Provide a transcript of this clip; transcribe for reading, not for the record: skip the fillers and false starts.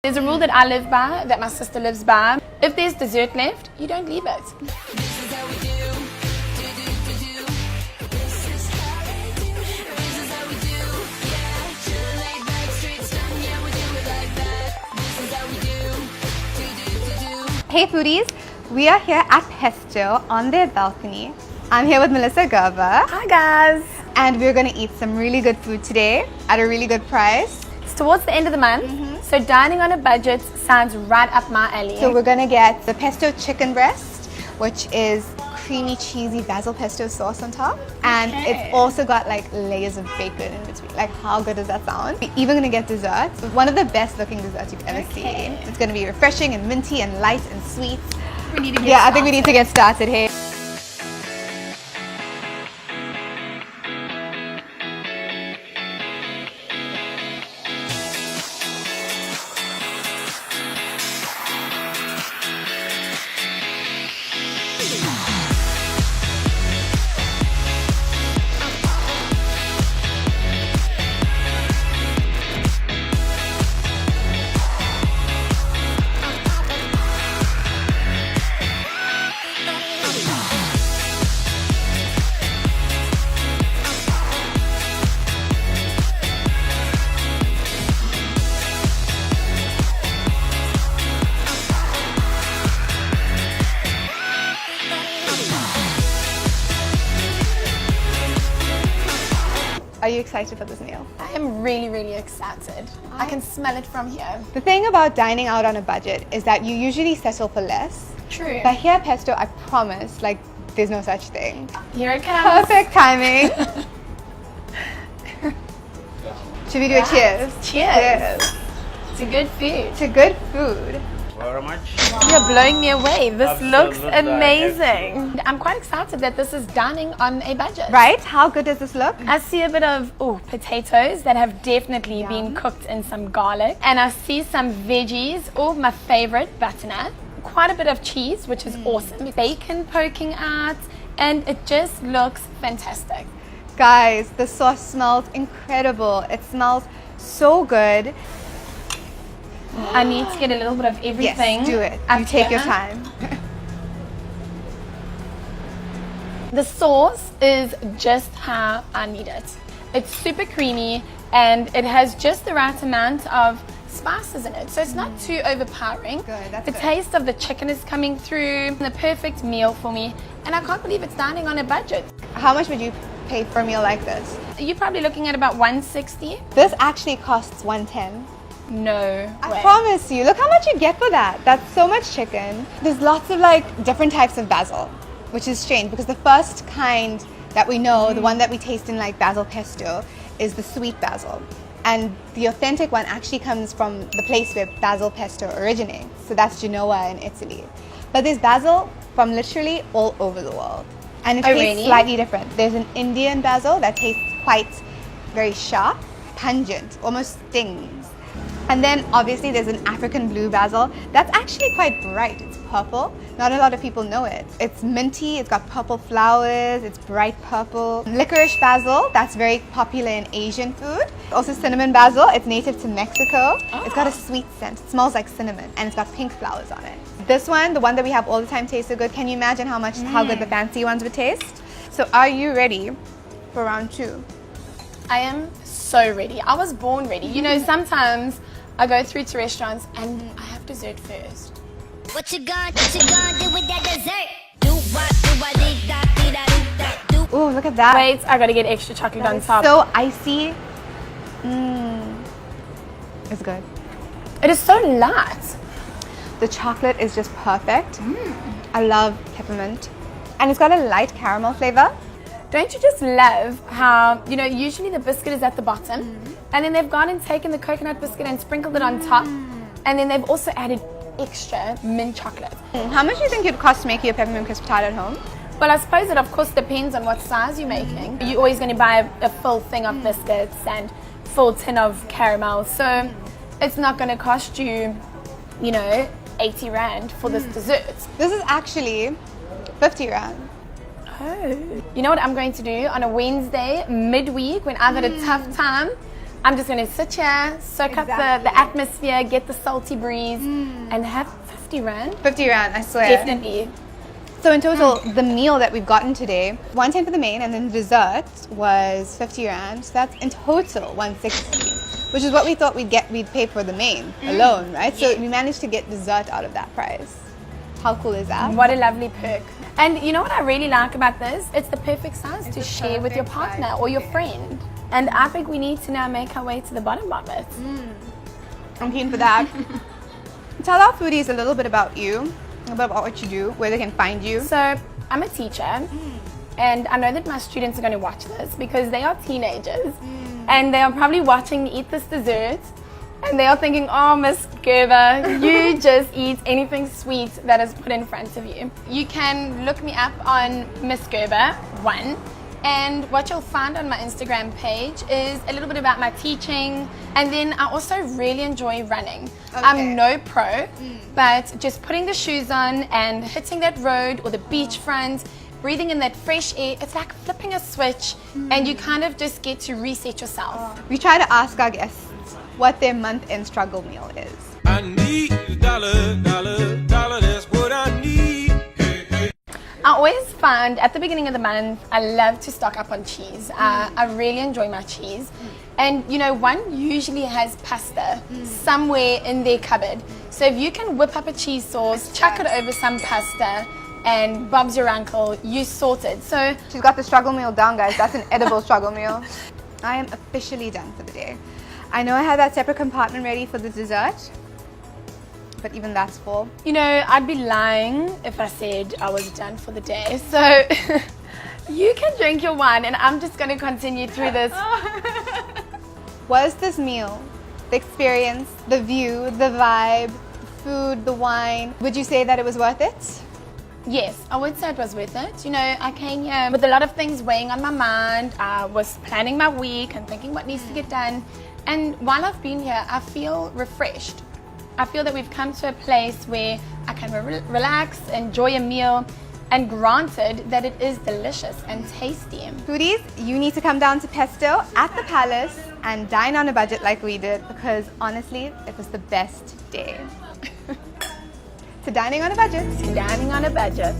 There's a rule that I live by, that my sister lives by. If there's dessert left, you don't leave it. Hey foodies, we are here at Pesto on their balcony. I'm here with Melissa Gerber. Hi guys. And we're gonna eat some really good food today at a really good price. It's towards the end of the month, so dining on a budget sounds right up my alley. So we're gonna get the pesto chicken breast, which is creamy, cheesy basil pesto sauce on top. And it's also got like layers of bacon in between. Like, how good does that sound? We're even gonna get dessert. One of the best looking desserts you've ever seen. It's gonna be refreshing and minty and light and sweet. We need to get started. I think we need to get started here. Are you excited for this meal? I am really, really excited. I can smell it from here. The thing about dining out on a budget is that you usually settle for less. True. But here at Pesto, I promise, like, there's no such thing. Here it comes. Perfect timing. Should we do a cheers? Cheers. To good food. To good food. Very much. You're blowing me away. This looks Absolutely. amazing. I'm quite excited that this is dining on a budget. Right? How good does this look? I see a bit of potatoes that have definitely been cooked in some garlic. And I see some veggies, my favorite, butternut. Quite a bit of cheese, which is awesome. Bacon poking out, and it just looks fantastic. Guys, the sauce smells incredible. It smells so good. I need to get a little bit of everything. Yes, do it. up You take here. your time. The sauce is just how I need it. It's super creamy and it has just the right amount of spices in it. So it's not too overpowering. Good, that's the good. taste of the chicken is coming through. The perfect meal for me. And I can't believe it's dining on a budget. How much would you pay for a meal like this? You're probably looking at about 160. This actually costs 110. No way. I promise you. Look how much you get for that. That's so much chicken. There's lots of like different types of basil, which is strange because the first kind that we know, the one that we taste in like basil pesto, is the sweet basil. And the authentic one actually comes from the place where basil pesto originates. So that's Genoa in Italy. But there's basil from literally all over the world. And it tastes really? slightly different. There's an Indian basil that tastes quite very sharp, pungent, almost stings. And then obviously there's an African blue basil that's actually quite bright. It's purple. Not a lot of people know it. It's minty, it's got purple flowers, it's bright purple. Licorice basil, that's very popular in Asian food. Also cinnamon basil, it's native to Mexico. It's got a sweet scent. It smells like cinnamon and it's got pink flowers on it. This one, the one that we have all the time, tastes so good. Can you imagine how good the fancy ones would taste? So are you ready for round 2? I am so ready. I was born ready. You know, sometimes I go through to restaurants and I have dessert first. What you gonna do with that dessert? Do Oh, look at that. Wait, I gotta get extra chocolate on top. So icy. It's good. It is so light. The chocolate is just perfect. I love peppermint. And it's got a light caramel flavor. Don't you just love how, you know, usually the biscuit is at the bottom and then they've gone and taken the coconut biscuit and sprinkled it on top and then they've also added extra mint chocolate. How much do you think it would cost to make you a peppermint crisp tart at home? Well, I suppose it of course depends on what size you're making. You're always going to buy a full thing of biscuits and full tin of caramel, so it's not going to cost you, you know, 80 Rand for this dessert. This is actually 50 Rand. Oh. You know what I'm going to do on a Wednesday midweek when I've had a tough time? I'm just going to sit here, soak up the atmosphere, get the salty breeze, and have 50 rand. 50 rand, I swear. Definitely. So in total, the meal that we've gotten today, 110 for the main, and then the dessert was 50 rand. So that's in total 160, which is what we thought we'd pay for the main alone, right? So we managed to get dessert out of that price. How cool is that? What a lovely perk. And you know what I really like about this? It's the perfect size to share with your partner or your friend. And I think we need to now make our way to the bottom of it. I'm keen for that. Tell our foodies a little bit about you, about what you do, where they can find you. So I'm a teacher, and I know that my students are going to watch this because they are teenagers, and they are probably watching me eat this dessert, and they are thinking, oh, Miss Gerber, you just eat anything sweet that is put in front of you. You can look me up on Miss Gerber 1. And what you'll find on my Instagram page is a little bit about my teaching, and then I also really enjoy running. Okay. I'm no pro, but just putting the shoes on and hitting that road or the beachfront, breathing in that fresh air, it's like flipping a switch, and you kind of just get to reset yourself. We try to ask our guests what their month-end struggle meal is. I need a dollar, that's what I need. I always find at the beginning of the month, I love to stock up on cheese. I really enjoy my cheese. And you know, one usually has pasta somewhere in their cupboard. So if you can whip up a cheese sauce, chuck it over some pasta, and Bob's your uncle, you sorted. So She's got the struggle meal down, guys. That's an edible struggle meal. I am officially done for the day. I know I have that separate compartment ready for the dessert, but even that's full. you know, I'd be lying if I said I was done for the day. So you can drink your wine, and I'm just going to continue through this. Was this meal, the experience, the view, the vibe, the food, the wine, would you say that it was worth it? Yes, I would say it was worth it. You know, I came here with a lot of things weighing on my mind. I was planning my week and thinking what needs to get done. And while I've been here, I feel refreshed. I feel that we've come to a place where I can relax, enjoy a meal, and granted that it is delicious and tasty. Foodies, you need to come down to Pesto at the Palace and dine on a budget like we did, because honestly, it was the best day. To dining on a budget. Dining on a budget.